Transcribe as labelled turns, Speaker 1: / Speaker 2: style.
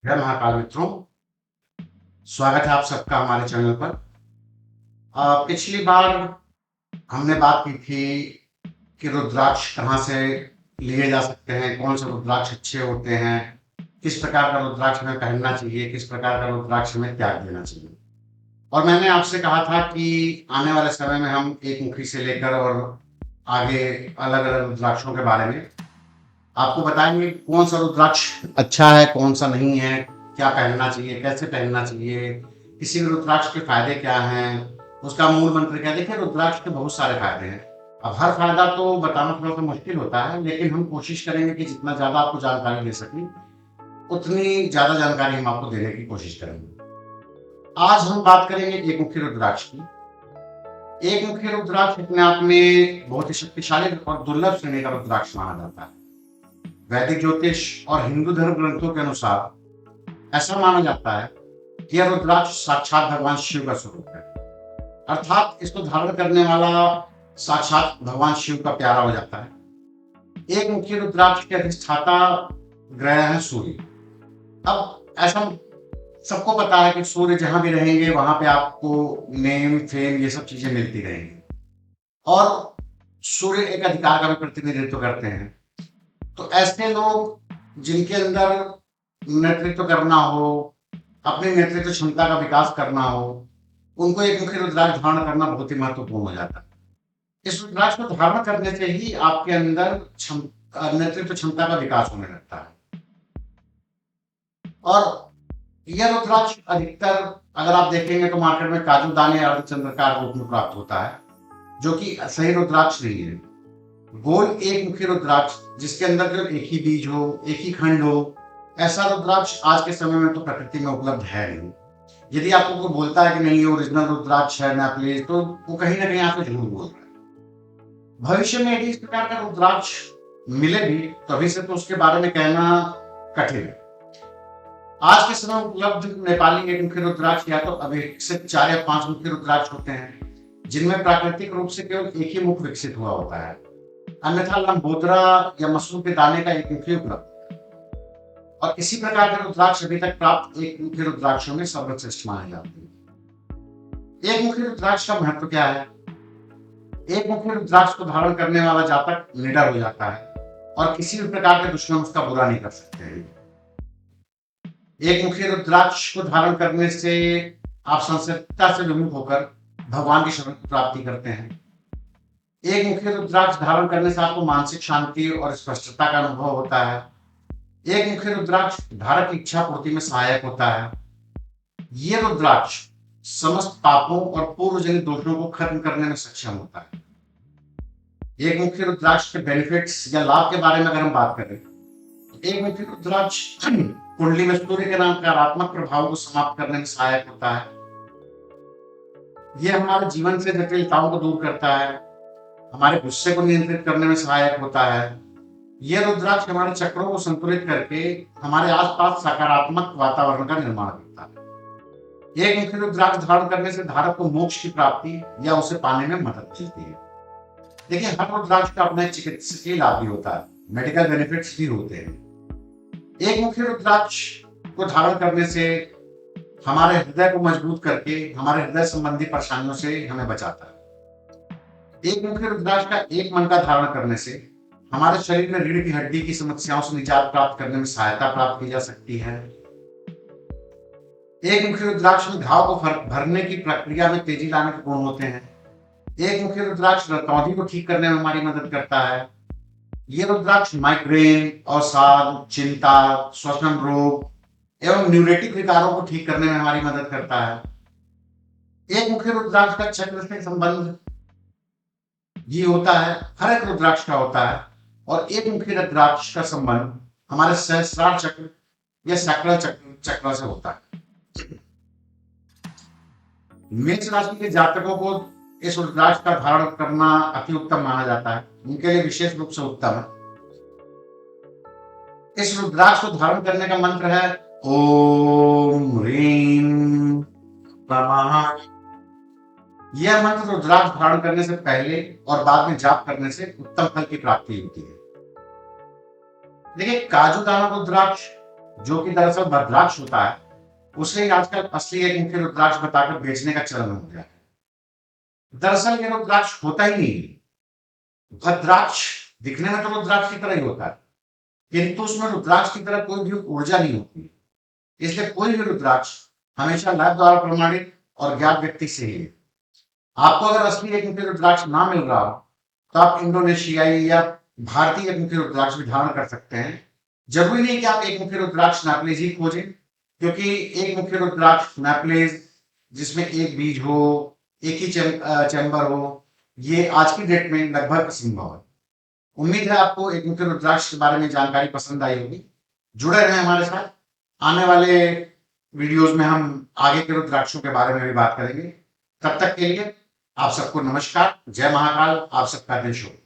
Speaker 1: जय महाकाल मित्रों, स्वागत है आप सबका हमारे चैनल पर। पिछली बार हमने बात की थी कि रुद्राक्ष कहाँ से लिए जा सकते हैं, कौन से रुद्राक्ष अच्छे होते हैं, किस प्रकार का रुद्राक्ष हमें पहनना चाहिए, किस प्रकार का रुद्राक्ष हमें त्याग देना चाहिए। और मैंने आपसे कहा था कि आने वाले समय में हम एक मुखी से लेकर और आगे अलग-अलग रुद्राक्षों के बारे में आपको बताएंगे कौन सा रुद्राक्ष अच्छा है, कौन सा नहीं है, क्या पहनना चाहिए, कैसे पहनना चाहिए, किसी भी रुद्राक्ष के फायदे क्या हैं, उसका मूल मंत्र क्या है। देखिए, रुद्राक्ष के बहुत सारे फायदे हैं। अब हर फायदा तो बताना थोड़ा सा मुश्किल होता है, लेकिन हम कोशिश करेंगे कि जितना ज्यादा आपको जानकारी दे सकें उतनी ज्यादा जानकारी हम आपको देने की कोशिश करेंगे। आज हम बात करेंगे एक मुखी रुद्राक्ष की। एक मुखी रुद्राक्ष अपने आप में बहुत ही शक्तिशाली और दुर्लभ श्रेणी का रुद्राक्ष माना जाता है। वैदिक ज्योतिष और हिंदू धर्म ग्रंथों के अनुसार ऐसा माना जाता है कि यह रुद्राक्ष साक्षात भगवान शिव का स्वरूप है, अर्थात इसको धारण करने वाला साक्षात भगवान शिव का प्यारा हो जाता है। एक मुखी रुद्राक्ष के अधिष्ठाता ग्रह है सूर्य। अब ऐसा सबको पता है कि सूर्य जहां भी रहेंगे वहां पे आपको नेम फेम ये सब चीजें मिलती रहेंगी, और सूर्य एक अधिकार का भी प्रतिनिधित्व करते हैं। तो ऐसे लोग जिनके अंदर नेतृत्व करना हो, अपनी नेतृत्व क्षमता का विकास करना हो, उनको एक मुखी रुद्राक्ष धारण करना बहुत ही महत्वपूर्ण हो जाता है। इस रुद्राक्ष को धारण करने से ही आपके अंदर नेतृत्व क्षमता का विकास होने लगता है। और यह रुद्राक्ष अधिकतर अगर आप देखेंगे तो मार्केट में काजू दाने अर्धचंद्राकार रूप में प्राप्त होता है, जो कि सही रुद्राक्ष नहीं है। गोल एक मुखी रुद्राक्ष जिसके अंदर केवल एक ही बीज हो, एक ही खंड हो, ऐसा रुद्राक्ष आज के समय में तो प्रकृति में उपलब्ध है नहीं। यदि आपको कोई बोलता है कि नहीं ये ओरिजिनल रुद्राक्ष है नकली, तो वो कहीं ना कहीं आपको झूठ बोल रहा है। भविष्य में यदि इस प्रकार का रुद्राक्ष मिले भी तो अभी से तो उसके बारे में कहना कठिन है। आज के समय उपलब्ध नेपाली एक मुखी रुद्राक्ष या तो अविकसित 4 या 5 मुखी रुद्राक्ष होते हैं, जिनमें प्राकृतिक रूप से केवल एक ही मुख विकसित हुआ होता है। अन्यथा लंबोदरा या मशरूम के दाने का एक मुखी उपलब्ध है। और इसी प्रकार के रुद्राक्ष अभी तक प्राप्त एक मुखी रुद्राक्षों में सर्वश्रेष्ठ माने जाते हैं। एक मुखी रुद्राक्ष का महत्व क्या है? एक मुखी रुद्राक्ष को धारण करने वाला जातक निडर हो जाता है और किसी भी प्रकार के दुश्मन उसका बुरा नहीं कर सकते हैं। एक मुखी रुद्राक्ष को धारण करने से आप संस्कृतता से विमुख होकर भगवान की शरण की प्राप्ति करते हैं। एक मुखी रुद्राक्ष धारण करने से आपको मानसिक शांति और स्पष्टता का अनुभव होता है। एक मुखी रुद्राक्ष धारक की इच्छा पूर्ति में सहायक होता है। ये रुद्राक्ष समस्त पापों और पूर्वजन्य दोषों को खत्म करने में सक्षम होता है। एक मुखी रुद्राक्ष के बेनिफिट्स या लाभ के बारे में अगर हम बात करें, एक मुखी रुद्राक्ष कुंडली में सूर्य के नकारात्मक प्रभाव को समाप्त करने में सहायक होता है। यह हमारे जीवन से जटिलताओं को दूर करता है, हमारे गुस्से को नियंत्रित करने में सहायक होता है। यह रुद्राक्ष हमारे चक्रों को संतुलित करके हमारे आसपास सकारात्मक वातावरण का निर्माण करता है। एक मुखी रुद्राक्ष धारण करने से धारक को मोक्ष की प्राप्ति या उसे पाने में मदद मिलती है। देखिए, हर रुद्राक्ष का अपना चिकित्सकीय लाभ भी होता है, मेडिकल बेनिफिट्स भी होते हैं। एक मुखी रुद्राक्ष को धारण करने से हमारे हृदय को मजबूत करके हमारे हृदय संबंधी परेशानियों से हमें बचाता है। एक मुखी रुद्राक्ष का एक मन का धारण करने से हमारे शरीर में रीढ़ की हड्डी की समस्याओं से निजात प्राप्त करने में सहायता प्राप्त की जा सकती है। एक मुखी रुद्राक्ष में घाव को भरने की प्रक्रिया में तेजी लाने के गुण होते हैं। एक मुखी रुद्राक्ष रतौंधी को ठीक करने में हमारी मदद करता है। ये रुद्राक्ष माइग्रेन, अवसाद, चिंता, श्वसन रोग एवं न्यूरेटिक विकारों को ठीक करने में हमारी मदद करता है। एक मुखी रुद्राक्ष का चक्र से संबंध ये होता है, हर एक रुद्राक्ष का होता है, और एक मुखी रुद्राक्ष का संबंध हमारे सहस्रार चक्र या सकल चक्र से होता है। मेष राशि के जातकों को इस रुद्राक्ष का धारण करना अति उत्तम माना जाता है, उनके लिए विशेष रूप से उत्तम है। इस रुद्राक्ष को धारण करने का मंत्र है ओम ह्रीं नमः। यह मंत्र रुद्राक्ष धारण करने से पहले और बाद में जाप करने से उत्तम फल की प्राप्ति होती है। देखिए, काजू दाना रुद्राक्ष जो कि दरअसल भद्राक्ष होता है, उसे ही आजकल असली एक मुखी रुद्राक्ष बताकर बेचने का चलन हो गया है। दरअसल ये रुद्राक्ष होता ही नहीं है। भद्राक्ष दिखने में तो रुद्राक्ष की तरह ही होता है, किंतु उसमें रुद्राक्ष की तरह कोई भी ऊर्जा नहीं होती। इसलिए कोई भी रुद्राक्ष हमेशा लैब द्वारा प्रमाणित और ज्ञात व्यक्ति से ही है। आपको अगर असली एक मुखी रुद्राक्ष ना मिल रहा हो, तो आप इंडोनेशियाई या भारतीय एक मुखी रुद्राक्ष भी धारण कर सकते हैं। जरूरी नहीं कि आप एक मुखी रुद्राक्ष नेपलेज ही खोजें, क्योंकि एक मुखी रुद्राक्ष नेपलेज जिसमें एक बीज हो, एक ही चैम्बर हो, ये आज की डेट में लगभग असंभव है। उम्मीद है आपको एक मुखी रुद्राक्ष के बारे में जानकारी पसंद आई होगी। जुड़े रहें हमारे साथ। आने वाले वीडियोस में हम आगे के रुद्राक्षों के बारे में भी बात करेंगे। तब तक के लिए आप सबको नमस्कार। जय महाकाल। आप सबका दिन शुभ।